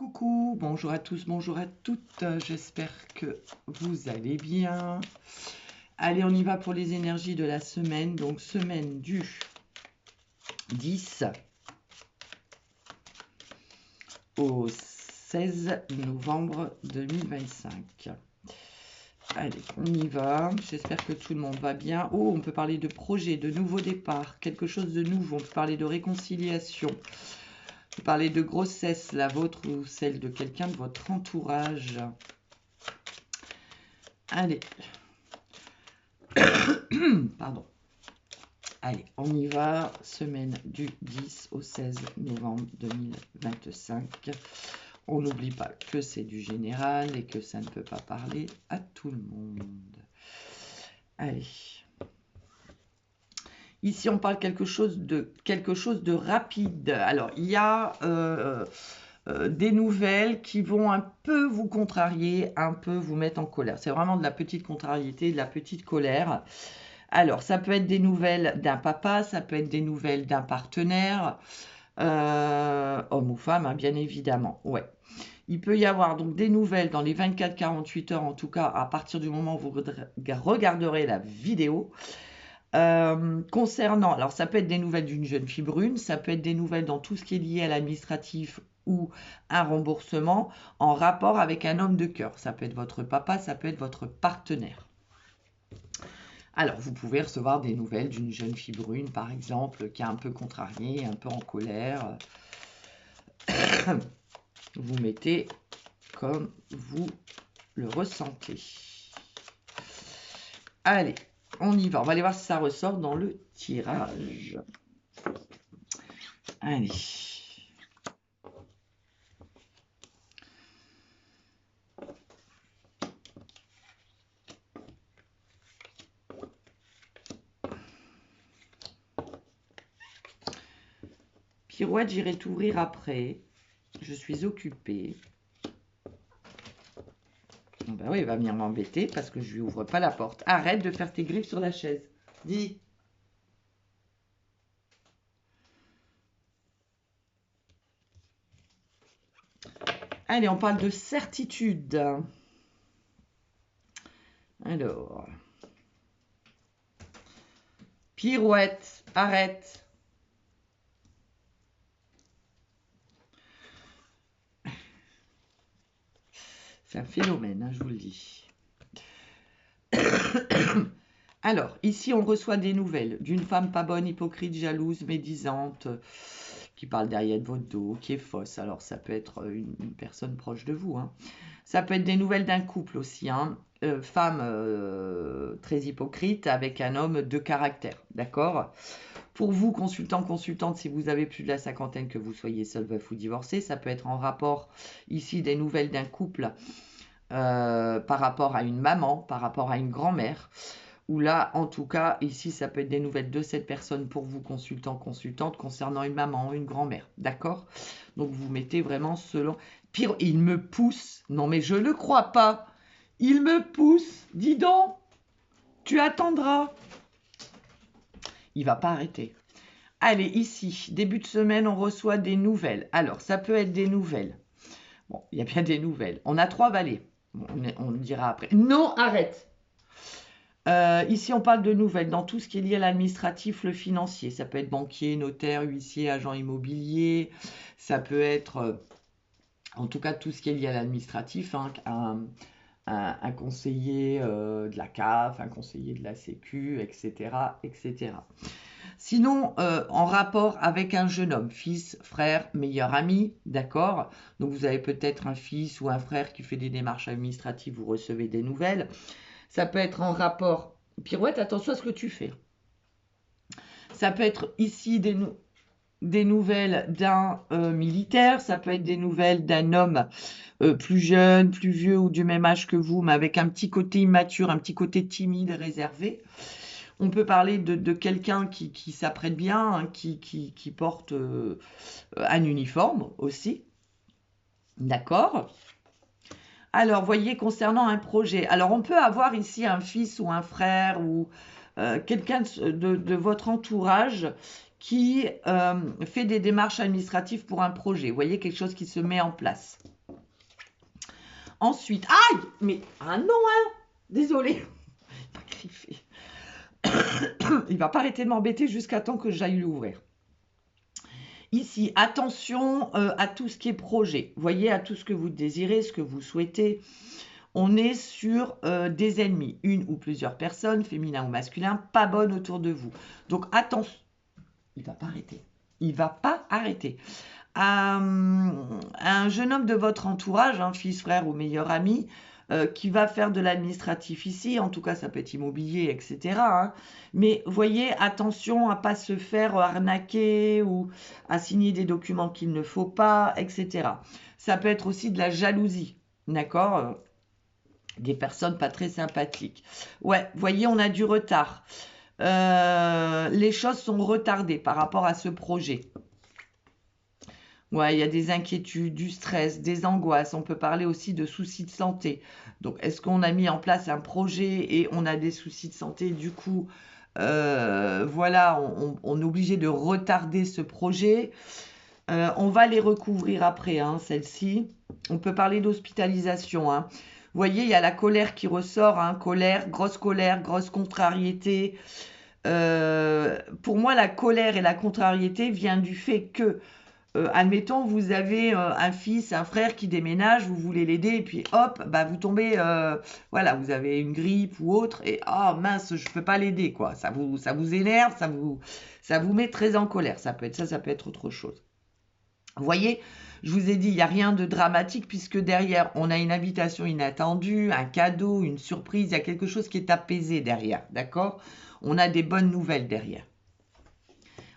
Coucou, bonjour à tous, bonjour à toutes, j'espère que vous allez bien. Allez, on y va pour les énergies de la semaine, donc semaine du 10 au 16 novembre 2025. Allez, on y va, j'espère que tout le monde va bien. Oh, on peut parler de projet, de nouveau départ, quelque chose de nouveau, on peut parler de réconciliation. On peut parler de grossesse, la vôtre ou celle de quelqu'un de votre entourage. Allez. Pardon. Allez, on y va. Semaine du 10 au 16 novembre 2025. On n'oublie pas que c'est du général et que ça ne peut pas parler à tout le monde. Allez. Ici, on parle quelque chose de rapide. Alors, il y a des nouvelles qui vont un peu vous contrarier, un peu vous mettre en colère. C'est vraiment de la petite contrariété, de la petite colère. Alors, ça peut être des nouvelles d'un papa, ça peut être des nouvelles d'un partenaire, homme ou femme, hein, bien évidemment. Ouais. Il peut y avoir donc des nouvelles dans les 24-48 heures, en tout cas à partir du moment où vous regarderez la vidéo. Concernant, alors ça peut être des nouvelles d'une jeune fille brune, ça peut être des nouvelles dans tout ce qui est lié à l'administratif ou un remboursement en rapport avec un homme de cœur. Ça peut être votre papa, ça peut être votre partenaire. Alors, vous pouvez recevoir des nouvelles d'une jeune fille brune, par exemple, qui est un peu contrariée, un peu en colère. Vous mettez comme vous le ressentez. Allez, on y va. On va aller voir si ça ressort dans le tirage. Allez. Pirouette, j'irai t'ouvrir après. Je suis occupée. Ben oui, il va venir m'embêter parce que je lui ouvre pas la porte. Arrête de faire tes griffes sur la chaise. Dis. Allez, on parle de certitude. Alors. Pirouette, arrête. C'est un phénomène, hein, je vous le dis. Alors, ici, on reçoit des nouvelles d'une femme pas bonne, hypocrite, jalouse, médisante, qui parle derrière de votre dos, qui est fausse. Alors, ça peut être une personne proche de vous. Hein. Ça peut être des nouvelles d'un couple aussi. Hein. Femme très hypocrite avec un homme de caractère. D'accord ? Pour vous, consultant, consultante, si vous avez plus de la cinquantaine, que vous soyez seul, veuf ou divorcé, ça peut être en rapport ici des nouvelles d'un couple par rapport à une maman, par rapport à une grand-mère. Ou là, en tout cas, ici, ça peut être des nouvelles de cette personne pour vous, consultant, consultante, concernant une maman, une grand-mère. D'accord ? Donc, vous mettez vraiment selon... Pire, il me pousse. Non, mais je ne crois pas. Il me pousse. Dis donc. Tu attendras. Il va pas arrêter. Allez, ici, début de semaine, on reçoit des nouvelles. Alors, ça peut être des nouvelles. Bon, il y a bien des nouvelles. On a 3 valets. Bon, on dira après. Non, arrête. Ici, on parle de nouvelles dans tout ce qui est lié à l'administratif, le financier. Ça peut être banquier, notaire, huissier, agent immobilier. Ça peut être, en tout cas, tout ce qui est lié à l'administratif. Hein, un conseiller de la CAF, un conseiller de la Sécu, etc. etc. Sinon, en rapport avec un jeune homme, fils, frère, meilleur ami, d'accord ? Donc, vous avez peut-être un fils ou un frère qui fait des démarches administratives, vous recevez des nouvelles. Ça peut être en rapport... Pirouette, attention à ce que tu fais. Ça peut être ici des nouvelles d'un militaire, ça peut être des nouvelles d'un homme plus jeune, plus vieux ou du même âge que vous, mais avec un petit côté immature, un petit côté timide, réservé. On peut parler de quelqu'un qui s'apprête bien, hein, qui porte un uniforme aussi. D'accord ? Alors, voyez, concernant un projet, alors on peut avoir ici un fils ou un frère ou quelqu'un de votre entourage qui fait des démarches administratives pour un projet. Vous voyez, quelque chose qui se met en place. Ensuite, aïe, mais ah non, hein, désolé, pas griffé. Il va pas arrêter de m'embêter jusqu'à temps que j'aille l'ouvrir. Ici, attention à tout ce qui est projet. Voyez, à tout ce que vous désirez, ce que vous souhaitez. On est sur des ennemis, une ou plusieurs personnes, féminin ou masculin, pas bonnes autour de vous. Donc attention, il va pas arrêter. Il va pas arrêter. Un jeune homme de votre entourage, un fils, frère ou meilleur ami, qui va faire de l'administratif ici, en tout cas ça peut être immobilier, etc. Hein. Mais voyez, attention à pas se faire arnaquer ou à signer des documents qu'il ne faut pas, etc. Ça peut être aussi de la jalousie, d'accord, des personnes pas très sympathiques. Ouais, voyez, on a du retard. Les choses sont retardées par rapport à ce projet. Ouais, il y a des inquiétudes, du stress, des angoisses. On peut parler aussi de soucis de santé. Donc, est-ce qu'on a mis en place un projet et on a des soucis de santé? Du coup, voilà, on est obligé de retarder ce projet. On va les recouvrir après, hein, celle-ci. On peut parler d'hospitalisation. Hein. Vous voyez, il y a la colère qui ressort. Hein, colère, grosse contrariété. Pour moi, la colère et la contrariété viennent du fait que admettons, vous avez un fils, un frère qui déménage, vous voulez l'aider, et puis hop, bah, vous tombez, voilà, vous avez une grippe ou autre, et oh mince, je peux pas l'aider, quoi. Ça vous énerve, ça vous met très en colère. Ça peut être ça, ça peut être autre chose. Vous voyez, je vous ai dit, il n'y a rien de dramatique, puisque derrière, on a une invitation inattendue, un cadeau, une surprise, il y a quelque chose qui est apaisé derrière, d'accord? On a des bonnes nouvelles derrière.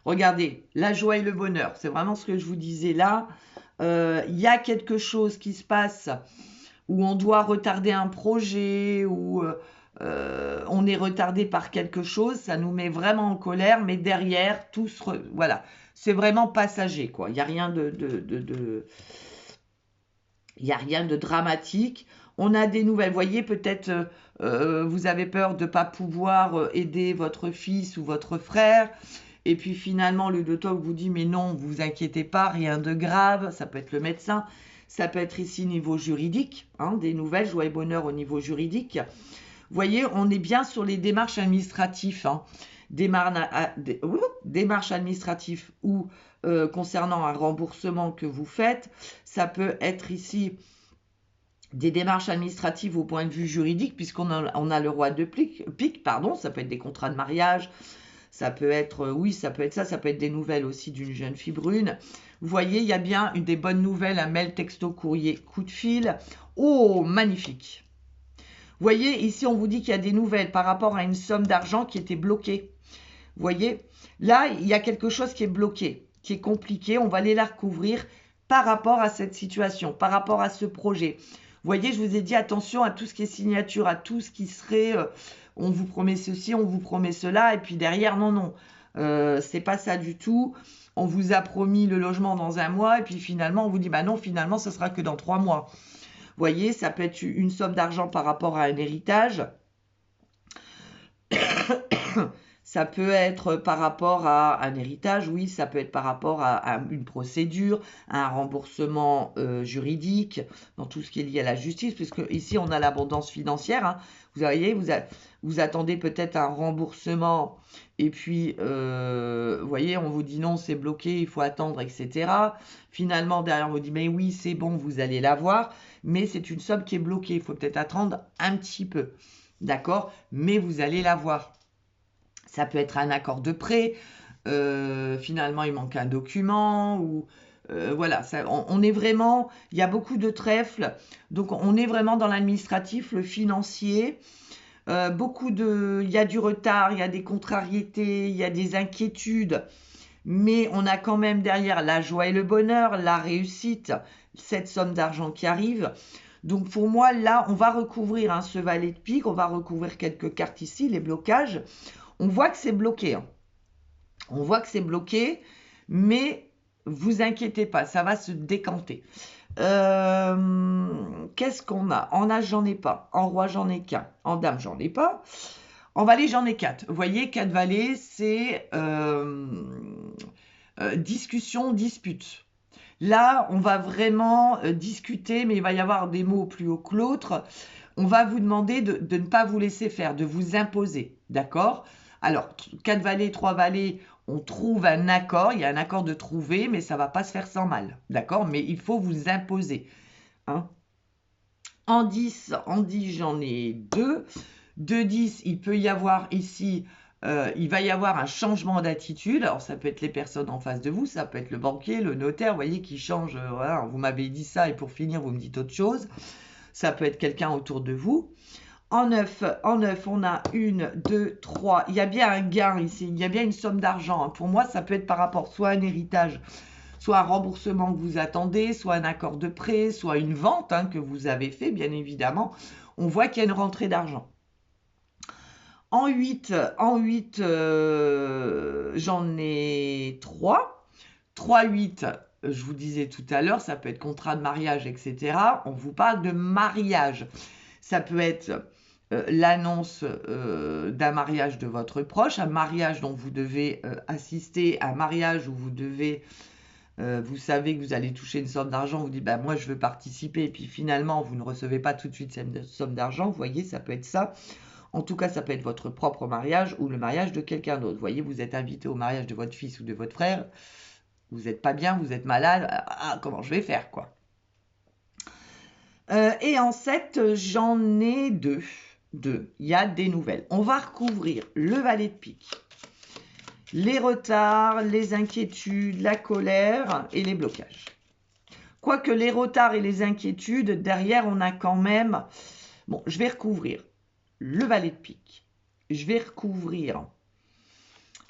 Regardez, la joie et le bonheur, c'est vraiment ce que je vous disais là. Il y a quelque chose qui se passe où on doit retarder un projet, où on est retardé par quelque chose, ça nous met vraiment en colère, mais derrière, voilà, c'est vraiment passager, quoi. Il n'y a rien il n'y a rien de dramatique. On a des nouvelles. Vous voyez, peut-être vous avez peur de ne pas pouvoir aider votre fils ou votre frère. Et puis finalement, le docteur vous dit, mais non, vous inquiétez pas, rien de grave. Ça peut être le médecin. Ça peut être ici niveau juridique. Hein, des nouvelles, joie et bonheur au niveau juridique. Vous voyez, on est bien sur les démarches administratives. Hein. Démarches administratives ou concernant un remboursement que vous faites. Ça peut être ici des démarches administratives au point de vue juridique, puisqu'on a le roi de pique, pardon, ça peut être des contrats de mariage, ça peut être, oui, ça peut être ça, ça peut être des nouvelles aussi d'une jeune fille brune. Vous voyez, il y a bien des bonnes nouvelles, un mail, texto, courrier, coup de fil. Oh, magnifique. Vous voyez, ici, on vous dit qu'il y a des nouvelles par rapport à une somme d'argent qui était bloquée. Vous voyez, là, il y a quelque chose qui est bloqué, qui est compliqué. On va aller la recouvrir par rapport à cette situation, par rapport à ce projet. Vous voyez, je vous ai dit attention à tout ce qui est signature, à tout ce qui serait on vous promet ceci, on vous promet cela, et puis derrière, non, c'est pas ça du tout. On vous a promis le logement dans 1 mois, et puis finalement, on vous dit, bah non, finalement, ce sera que dans 3 mois. Vous voyez, ça peut être une somme d'argent par rapport à un héritage. Ça peut être par rapport à un héritage, oui, ça peut être par rapport à une procédure, à un remboursement juridique, dans tout ce qui est lié à la justice, puisque ici on a l'abondance financière. Hein. Vous voyez, vous attendez peut-être un remboursement, et puis, vous voyez, on vous dit non, c'est bloqué, il faut attendre, etc. Finalement, derrière, on vous dit, mais oui, c'est bon, vous allez l'avoir, mais c'est une somme qui est bloquée, il faut peut-être attendre un petit peu, d'accord? Mais vous allez l'avoir. Ça peut être un accord de prêt, finalement il manque un document, ou voilà, on est vraiment, il y a beaucoup de trèfles, donc on est vraiment dans l'administratif, le financier, il y a du retard, il y a des contrariétés, il y a des inquiétudes, mais on a quand même derrière la joie et le bonheur, la réussite, cette somme d'argent qui arrive. Donc pour moi, là, on va recouvrir ce valet de pique, on va recouvrir quelques cartes ici, les blocages. On voit que c'est bloqué. Hein. On voit que c'est bloqué, mais vous inquiétez pas, ça va se décanter. Qu'est-ce qu'on a? En as, j'en ai pas. En roi, j'en ai qu'un. En dame, j'en ai pas. En valet, j'en ai 4. Vous voyez, 4 valets, c'est discussion, dispute. Là, on va vraiment discuter, mais il va y avoir des mots plus hauts que l'autre. On va vous demander de ne pas vous laisser faire, de vous imposer, d'accord? Alors, 4 valets, 3 valets, on trouve un accord, il y a un accord de trouver, mais ça ne va pas se faire sans mal, d'accord? Mais il faut vous imposer, hein? En 10, j'en ai 2. De 10, il peut y avoir ici, il va y avoir un changement d'attitude. Alors, ça peut être les personnes en face de vous, ça peut être le banquier, le notaire, vous voyez, qui change. Voilà, vous m'avez dit ça et pour finir, vous me dites autre chose. Ça peut être quelqu'un autour de vous. En 9, on a 1, 2, 3. Il y a bien un gain ici, il y a bien une somme d'argent. Pour moi, ça peut être par rapport soit à un héritage, soit un remboursement que vous attendez, soit un accord de prêt, soit une vente que vous avez fait, bien évidemment. On voit qu'il y a une rentrée d'argent. En 8, j'en ai 3. 3, 8, je vous disais tout à l'heure, ça peut être contrat de mariage, etc. On vous parle de mariage. Ça peut être l'annonce d'un mariage de votre proche, un mariage dont vous devez assister, un mariage où vous devez, vous savez que vous allez toucher une somme d'argent, vous dites, bah, moi je veux participer, et puis finalement vous ne recevez pas tout de suite cette somme d'argent, vous voyez, ça peut être ça. En tout cas, ça peut être votre propre mariage ou le mariage de quelqu'un d'autre. Vous voyez, vous êtes invité au mariage de votre fils ou de votre frère, vous n'êtes pas bien, vous êtes malade, comment je vais faire, quoi. Et en 7, j'en ai 2. Il y a des nouvelles. On va recouvrir le valet de pique, les retards, les inquiétudes, la colère et les blocages. Quoique les retards et les inquiétudes, derrière, on a quand même... Bon, je vais recouvrir le valet de pique. Je vais recouvrir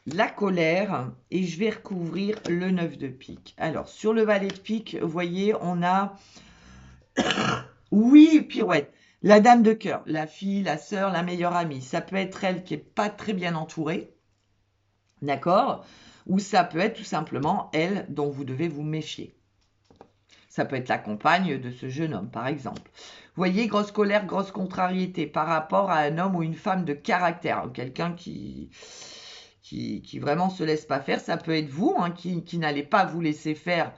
la colère et je vais recouvrir le 9 de pique. Alors, sur le valet de pique, vous voyez, on a... Oui, pirouette. La dame de cœur, la fille, la sœur, la meilleure amie. Ça peut être elle qui n'est pas très bien entourée, d'accord? Ou ça peut être tout simplement elle dont vous devez vous méfier. Ça peut être la compagne de ce jeune homme, par exemple. Vous voyez, grosse colère, grosse contrariété par rapport à un homme ou une femme de caractère. Quelqu'un qui vraiment se laisse pas faire. Ça peut être vous, qui n'allez pas vous laisser faire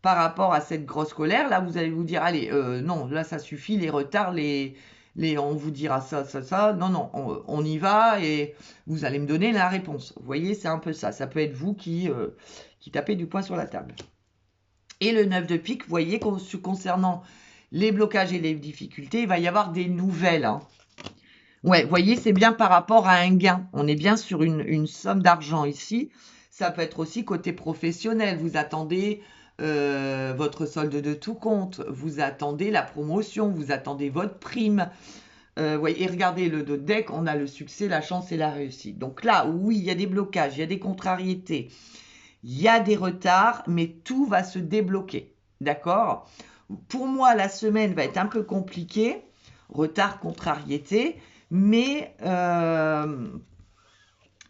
par rapport à cette grosse colère. Là, vous allez vous dire, allez, non, là, ça suffit, les retards, on vous dira ça, ça, ça. Non, non, on y va et vous allez me donner la réponse. Vous voyez, c'est un peu ça. Ça peut être vous qui tapez du poing sur la table. Et le 9 de pique, vous voyez, concernant les blocages et les difficultés, il va y avoir des nouvelles. Ouais, vous voyez, c'est bien par rapport à un gain. On est bien sur une somme d'argent ici. Ça peut être aussi côté professionnel. Vous attendez votre solde de tout compte. Vous attendez la promotion. Vous attendez votre prime. Et regardez le dos de deck, on a le succès, la chance et la réussite. Donc là, oui, il y a des blocages, il y a des contrariétés. Il y a des retards, mais tout va se débloquer. D'accord? Pour moi, la semaine va être un peu compliquée. Retard, contrariété. Mais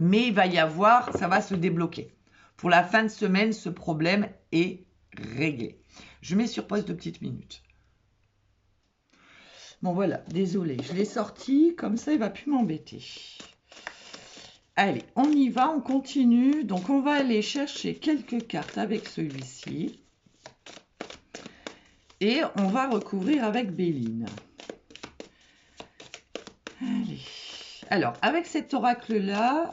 il va y avoir, ça va se débloquer. Pour la fin de semaine, ce problème est réglé. Je mets sur pause 2 petites minutes. Bon voilà, désolé, je l'ai sorti, comme ça il ne va plus m'embêter. Allez, on y va, on continue. Donc, on va aller chercher quelques cartes avec celui-ci. Et on va recouvrir avec Béline. Allez. Alors, avec cet oracle-là,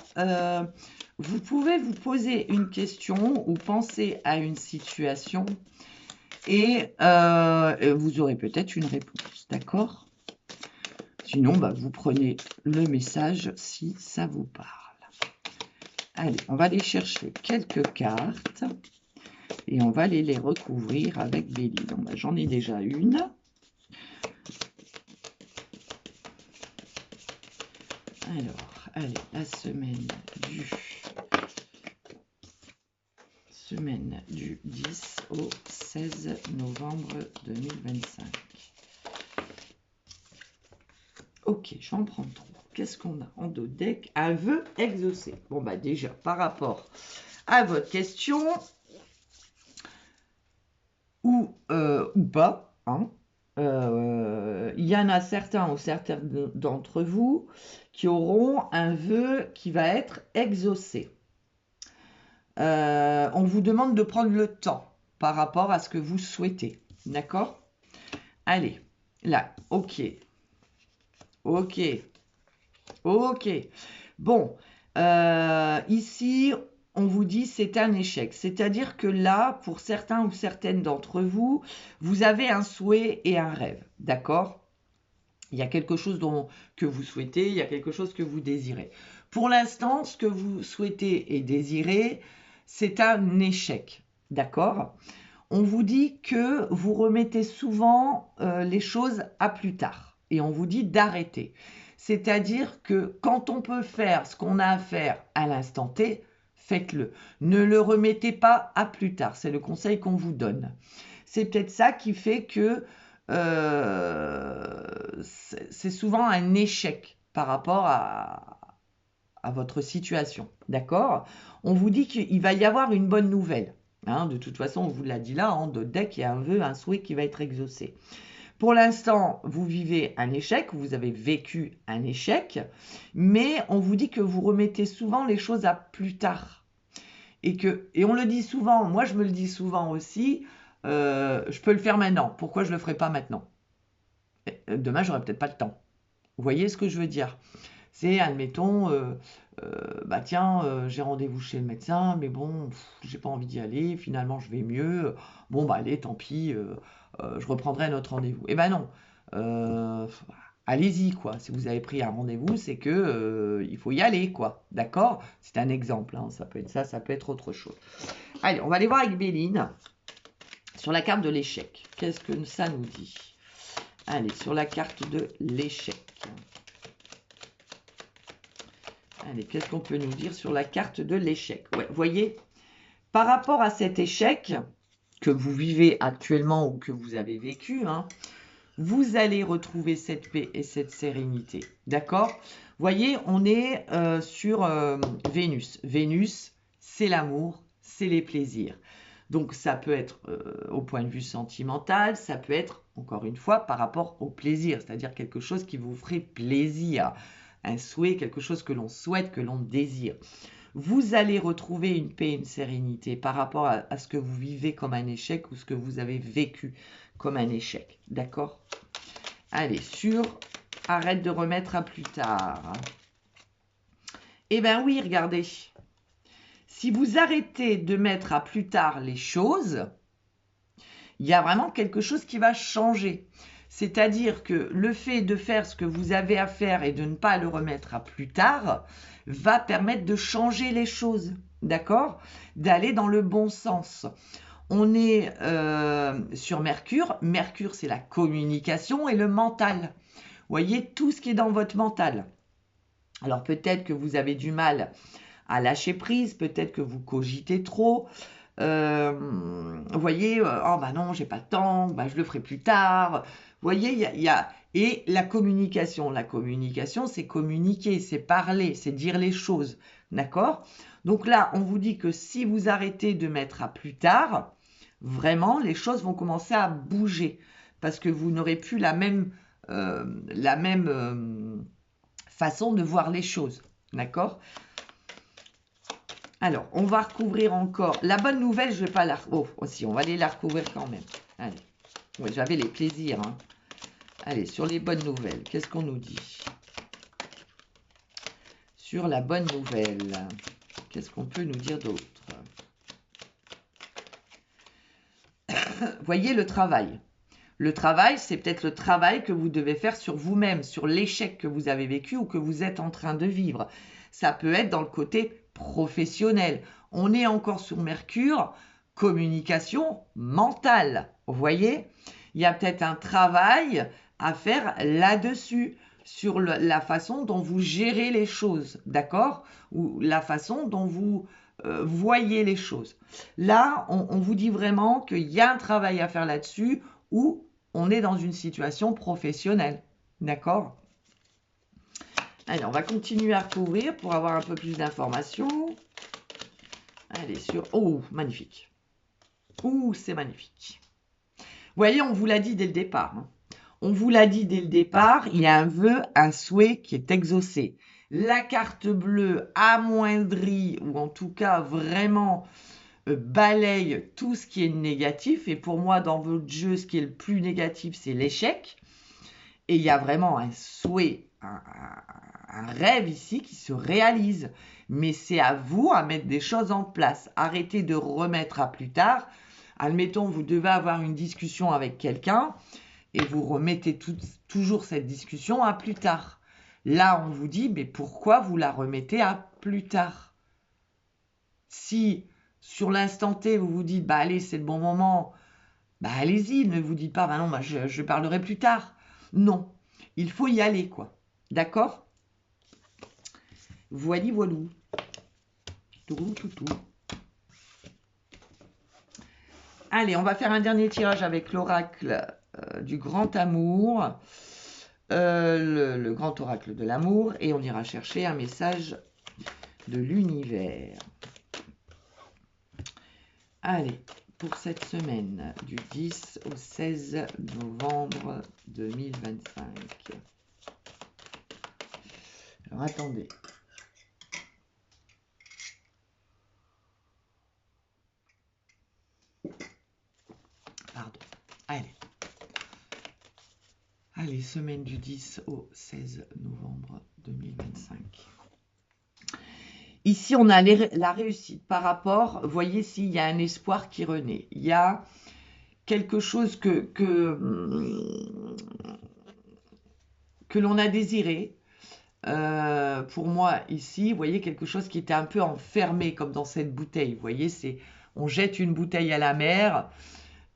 vous pouvez vous poser une question ou penser à une situation et vous aurez peut-être une réponse, d'accord? Sinon, vous prenez le message si ça vous parle. Allez, on va aller chercher quelques cartes et on va aller les recouvrir avec Béline. J'en ai déjà une. Alors, allez, la semaine du 10 au 16 novembre 2025. Ok, je vais en prendre 3. Qu'est-ce qu'on a en dos de deck? Un vœu exaucé. Bon, déjà, par rapport à votre question, ou pas, il y en a certains ou certaines d'entre vous qui auront un vœu qui va être exaucé. On vous demande de prendre le temps par rapport à ce que vous souhaitez. D'accord? Allez, là, ok. Ok. Ok. Bon, ici, on vous dit c'est un échec. C'est-à-dire que là, pour certains ou certaines d'entre vous, vous avez un souhait et un rêve. D'accord? Il y a quelque chose que vous souhaitez, il y a quelque chose que vous désirez. Pour l'instant, ce que vous souhaitez et désirez, c'est un échec. D'accord? On vous dit que vous remettez souvent les choses à plus tard. Et on vous dit d'arrêter. C'est-à-dire que quand on peut faire ce qu'on a à faire à l'instant T, faites-le. Ne le remettez pas à plus tard. C'est le conseil qu'on vous donne. C'est peut-être ça qui fait que c'est souvent un échec par rapport à votre situation. D'accord? On vous dit qu'il va y avoir une bonne nouvelle. Hein, de toute façon, on vous l'a dit là, dès qu'il y a un vœu, un souhait qui va être exaucé. Pour l'instant, vous vivez un échec, vous avez vécu un échec, mais on vous dit que vous remettez souvent les choses à plus tard. Et on le dit souvent, moi je me le dis souvent aussi, je peux le faire maintenant, pourquoi je ne le ferai pas maintenant? Demain, j'aurai peut-être pas le temps. Vous voyez ce que je veux dire? C'est, admettons, bah tiens, j'ai rendez-vous chez le médecin, mais bon, j'ai pas envie d'y aller, finalement je vais mieux. Bon, bah allez, tant pis, je reprendrai un autre rendez-vous. Eh ben non, allez-y, quoi. Si vous avez pris un rendez-vous, c'est que il faut y aller, quoi. D'accord? C'est un exemple, hein. Ça peut être ça, ça peut être autre chose. Allez, on va aller voir avec Béline sur la carte de l'échec. Qu'est-ce que ça nous dit? Allez, sur la carte de l'échec. Allez, qu'est-ce qu'on peut nous dire sur la carte de l'échec? Ouais, voyez, par rapport à cet échec que vous vivez actuellement ou que vous avez vécu, hein, vous allez retrouver cette paix et cette sérénité. D'accord? Voyez, on est sur Vénus. Vénus, c'est l'amour, c'est les plaisirs. Donc, ça peut être au point de vue sentimental, ça peut être, encore une fois, par rapport au plaisir, c'est-à-dire quelque chose qui vous ferait plaisir. Un souhait, quelque chose que l'on souhaite, que l'on désire. Vous allez retrouver une paix, une sérénité par rapport à ce que vous vivez comme un échec ou ce que vous avez vécu comme un échec. D'accord? Allez, arrête de remettre à plus tard. Eh bien oui, regardez. Si vous arrêtez de mettre à plus tard les choses, il y a vraiment quelque chose qui va changer. C'est-à-dire que le fait de faire ce que vous avez à faire et de ne pas le remettre à plus tard va permettre de changer les choses, d'accord? D'aller dans le bon sens. On est sur Mercure. Mercure, c'est la communication et le mental. Vous voyez, tout ce qui est dans votre mental. Alors peut-être que vous avez du mal à lâcher prise, peut-être que vous cogitez trop. Vous voyez, oh bah non, j'ai pas le temps, bah je le ferai plus tard. Vous voyez, il y a et la communication. La communication, c'est communiquer, c'est parler, c'est dire les choses, d'accord? Donc là, on vous dit que si vous arrêtez de mettre à plus tard, vraiment, les choses vont commencer à bouger parce que vous n'aurez plus la même façon de voir les choses, d'accord? Alors, on va recouvrir encore. La bonne nouvelle, je ne vais pas la... Oh, aussi, on va aller la recouvrir quand même. Allez. Ouais, j'avais les plaisirs. Hein. Allez, sur les bonnes nouvelles, qu'est-ce qu'on nous dit? Sur la bonne nouvelle, qu'est-ce qu'on peut nous dire d'autre? Voyez le travail. Le travail, c'est peut-être le travail que vous devez faire sur vous-même, sur l'échec que vous avez vécu ou que vous êtes en train de vivre. Ça peut être dans le côté professionnel. On est encore sur Mercure, communication mentale. Vous voyez? Il y a peut-être un travail à faire là-dessus, sur la façon dont vous gérez les choses, d'accord? Ou la façon dont vous voyez les choses. Là, on vous dit vraiment qu'il y a un travail à faire là-dessus où on est dans une situation professionnelle, d'accord? Allez, on va continuer à recouvrir pour avoir un peu plus d'informations. Allez, oh, magnifique. Ouh, c'est magnifique. Vous voyez, on vous l'a dit dès le départ. Hein. On vous l'a dit dès le départ, il y a un vœu, un souhait qui est exaucé. La carte bleue amoindrit, ou en tout cas vraiment balaye tout ce qui est négatif. Et pour moi, dans votre jeu, ce qui est le plus négatif, c'est l'échec. Et il y a vraiment un souhait, un rêve ici qui se réalise. Mais c'est à vous à mettre des choses en place. Arrêtez de remettre à plus tard. Admettons, vous devez avoir une discussion avec quelqu'un et vous remettez toujours cette discussion à plus tard. Là, on vous dit, mais pourquoi vous la remettez à plus tard? Si sur l'instant T, vous vous dites, bah allez, c'est le bon moment, bah allez-y, ne vous dites pas, bah non, bah, je parlerai plus tard. Non, il faut y aller, quoi. D'accord? Voili voilou. Tout, tout, tout. Allez, on va faire un dernier tirage avec l'oracle du grand amour, le grand oracle de l'amour, et on ira chercher un message de l'univers. Allez, pour cette semaine du 10 au 16 novembre 2025. Alors attendez. Pardon. Allez, semaine du 10 au 16 novembre 2025. Ici, on a la réussite par rapport, voyez s'il y a un espoir qui renaît. Il y a quelque chose que l'on a désiré. Pour moi, ici, vous voyez quelque chose qui était un peu enfermé, comme dans cette bouteille. Vous voyez, on jette une bouteille à la mer.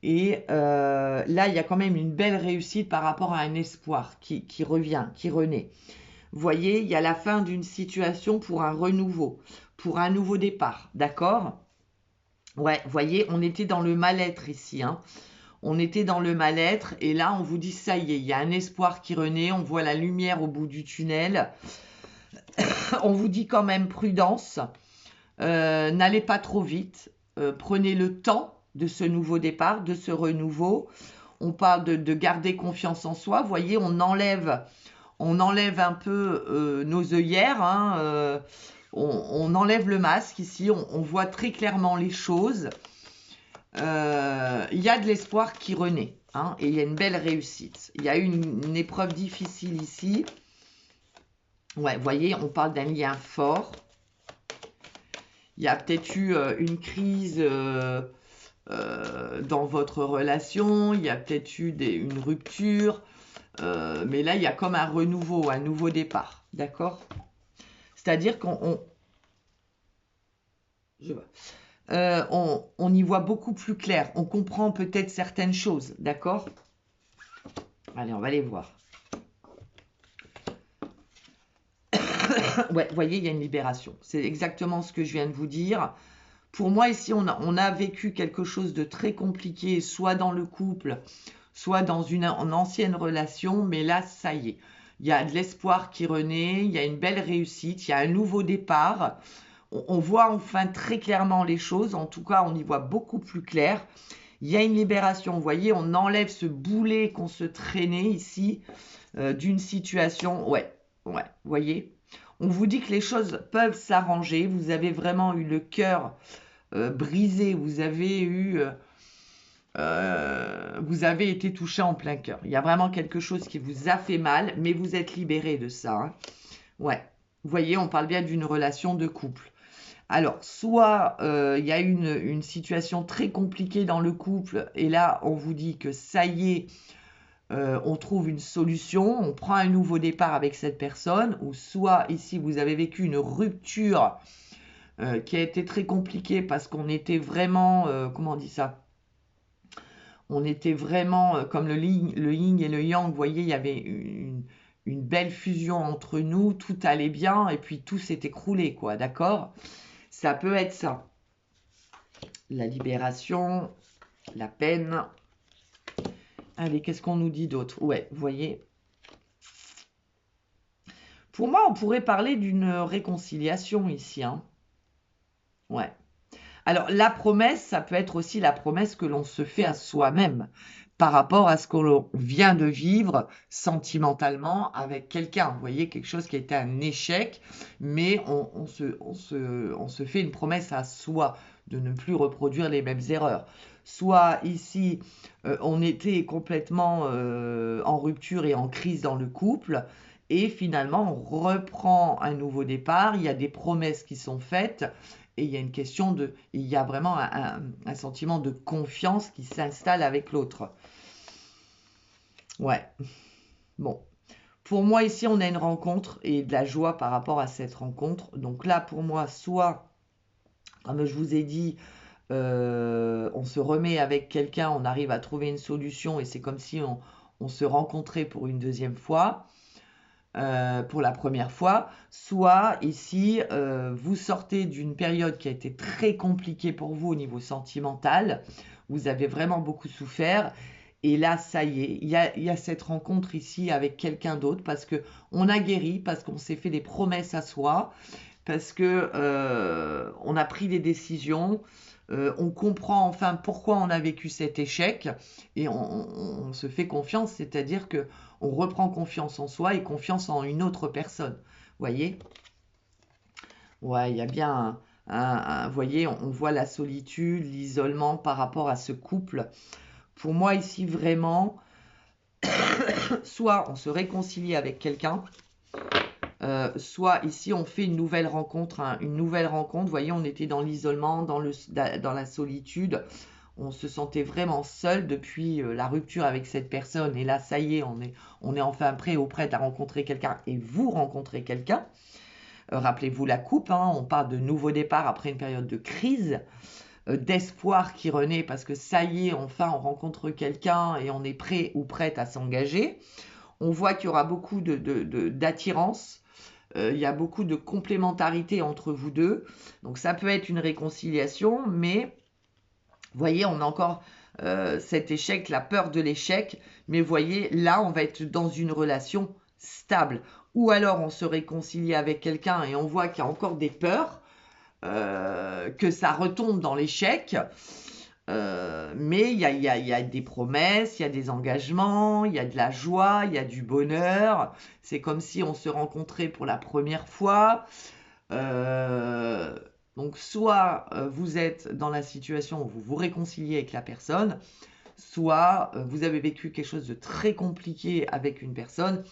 Et là, il y a quand même une belle réussite par rapport à un espoir qui revient, qui renaît. Vous voyez, il y a la fin d'une situation pour un renouveau, pour un nouveau départ, d'accord? Ouais, vous voyez, on était dans le mal-être ici, hein. On était dans le mal-être et là, on vous dit, ça y est, il y a un espoir qui renaît, on voit la lumière au bout du tunnel. On vous dit quand même prudence, n'allez pas trop vite, prenez le temps de ce nouveau départ, de ce renouveau. On parle de garder confiance en soi, vous voyez, on enlève un peu nos œillères, hein, on enlève le masque ici, on voit très clairement les choses. Il y a de l'espoir qui renaît, hein, et il y a une belle réussite. Il y a eu une épreuve difficile ici. Ouais, vous voyez, on parle d'un lien fort. Il y a peut-être eu une crise dans votre relation, il y a peut-être eu une rupture. Mais là, il y a comme un renouveau, un nouveau départ. D'accord? C'est-à-dire qu'on y voit beaucoup plus clair. On comprend peut-être certaines choses. D'accord? Allez, on va les voir. Ouais, vous voyez, il y a une libération. C'est exactement ce que je viens de vous dire. Pour moi, ici, on a vécu quelque chose de très compliqué, soit dans le couple, soit dans une ancienne relation, mais là, ça y est. Il y a de l'espoir qui renaît, il y a une belle réussite, il y a un nouveau départ. On voit enfin très clairement les choses, en tout cas, on y voit beaucoup plus clair. Il y a une libération, vous voyez, on enlève ce boulet qu'on se traînait ici d'une situation. Ouais, vous voyez. On vous dit que les choses peuvent s'arranger, vous avez vraiment eu le cœur brisé, vous avez été touché en plein cœur. Il y a vraiment quelque chose qui vous a fait mal, mais vous êtes libéré de ça, hein. Ouais, vous voyez, on parle bien d'une relation de couple. Alors, soit il y a une situation très compliquée dans le couple, et là, on vous dit que ça y est, on trouve une solution, on prend un nouveau départ avec cette personne, ou soit ici, vous avez vécu une rupture qui a été très compliquée parce qu'on était vraiment, comment on dit ça? On était vraiment comme le yin et le yang, vous voyez, il y avait une belle fusion entre nous, tout allait bien, et puis tout s'est écroulé, quoi, d'accord? Ça peut être ça. La libération, la peine. Allez, qu'est-ce qu'on nous dit d'autre? Ouais, vous voyez. Pour moi, on pourrait parler d'une réconciliation ici, hein. Ouais. Alors, la promesse, ça peut être aussi la promesse que l'on se fait à soi-même. par rapport à ce qu'on vient de vivre sentimentalement avec quelqu'un. Vous voyez, quelque chose qui a été un échec, mais on se fait une promesse à soi de ne plus reproduire les mêmes erreurs. Soit ici, on était complètement en rupture et en crise dans le couple, et finalement, on reprend un nouveau départ, il y a des promesses qui sont faites, et il y a une question il y a vraiment un sentiment de confiance qui s'installe avec l'autre. Ouais, bon. Pour moi, ici, on a une rencontre et de la joie par rapport à cette rencontre. Donc là, pour moi, soit, comme je vous ai dit, on se remet avec quelqu'un, on arrive à trouver une solution et c'est comme si on se rencontrait pour une deuxième fois, pour la première fois. Soit ici, vous sortez d'une période qui a été très compliquée pour vous au niveau sentimental, vous avez vraiment beaucoup souffert. Et là, ça y est, il y a cette rencontre ici avec quelqu'un d'autre parce que on a guéri, parce qu'on s'est fait des promesses à soi, parce que on a pris des décisions, on comprend enfin pourquoi on a vécu cet échec et on se fait confiance, c'est-à-dire que on reprend confiance en soi et confiance en une autre personne. Vous voyez? Ouais, il y a bien vous voyez, on voit la solitude, l'isolement par rapport à ce couple. Pour moi, ici, vraiment, soit on se réconcilie avec quelqu'un, soit ici, on fait une nouvelle rencontre. Une nouvelle rencontre, vous voyez, on était dans l'isolement, dans la solitude. On se sentait vraiment seul depuis la rupture avec cette personne. Et là, ça y est, on est enfin prêt ou prête à rencontrer quelqu'un. Et vous rencontrez quelqu'un. Rappelez-vous la coupe, hein, on parle de nouveau départ après une période de crise. D'espoir qui renaît parce que ça y est, enfin on rencontre quelqu'un et on est prêt ou prête à s'engager. On voit qu'il y aura beaucoup d'attirance, il y a beaucoup de complémentarité entre vous deux. Donc ça peut être une réconciliation, mais vous voyez, on a encore cet échec, la peur de l'échec. Mais vous voyez, là, on va être dans une relation stable. Ou alors on se réconcilie avec quelqu'un et on voit qu'il y a encore des peurs. Que ça retombe dans l'échec. Mais il y a des promesses, il y a des engagements, il y a de la joie, il y a du bonheur. C'est comme si on se rencontrait pour la première fois. Donc soit vous êtes dans la situation où vous vous réconciliez avec la personne, soit vous avez vécu quelque chose de très compliqué avec une personne.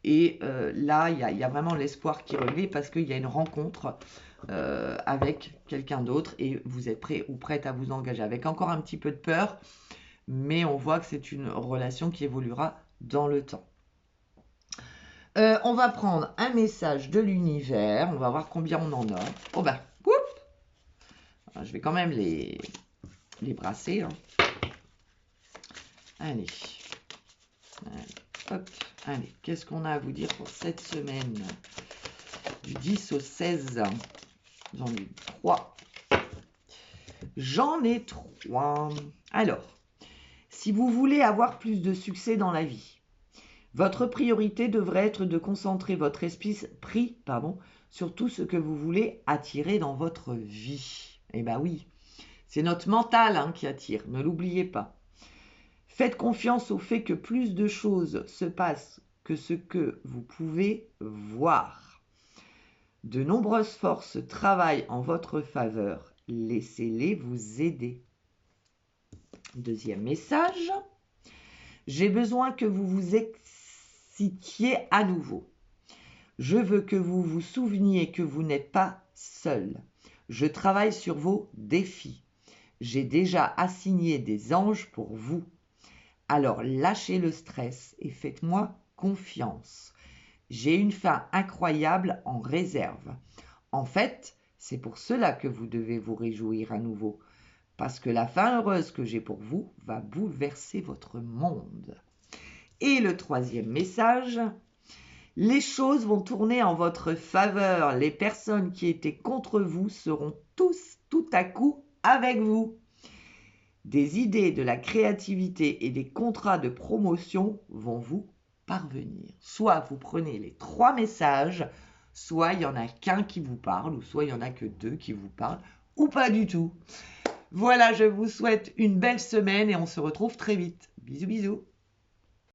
Et là, il y a vraiment l'espoir qui renaît parce qu'il y a une rencontre avec quelqu'un d'autre et vous êtes prêt ou prête à vous engager avec encore un petit peu de peur, mais on voit que c'est une relation qui évoluera dans le temps. On va prendre un message de l'univers, on va voir combien on en a. Oh ben, je vais quand même les brasser. Hein. Allez, hop, allez, qu'est-ce qu'on a à vous dire pour cette semaine? Du 10 au 16. J'en ai 3. J'en ai 3. Alors, si vous voulez avoir plus de succès dans la vie, votre priorité devrait être de concentrer votre esprit sur tout ce que vous voulez attirer dans votre vie. Eh bien oui, c'est notre mental qui attire, ne l'oubliez pas. Faites confiance au fait que plus de choses se passent que ce que vous pouvez voir. De nombreuses forces travaillent en votre faveur. Laissez-les vous aider. Deuxième message. J'ai besoin que vous vous excitiez à nouveau. Je veux que vous vous souveniez que vous n'êtes pas seul. Je travaille sur vos défis. J'ai déjà assigné des anges pour vous. Alors lâchez le stress et faites-moi confiance. J'ai une fin incroyable en réserve. En fait, c'est pour cela que vous devez vous réjouir à nouveau, parce que la fin heureuse que j'ai pour vous va bouleverser votre monde. Et le troisième message, les choses vont tourner en votre faveur. Les personnes qui étaient contre vous seront tous tout à coup avec vous. Des idées, de la créativité et des contrats de promotion vont vous parvenir. Soit vous prenez les 3 messages, soit il n'y en a qu'un qui vous parle, ou soit il n'y en a que 2 qui vous parlent, ou pas du tout. Voilà, je vous souhaite une belle semaine et on se retrouve très vite. Bisous bisous.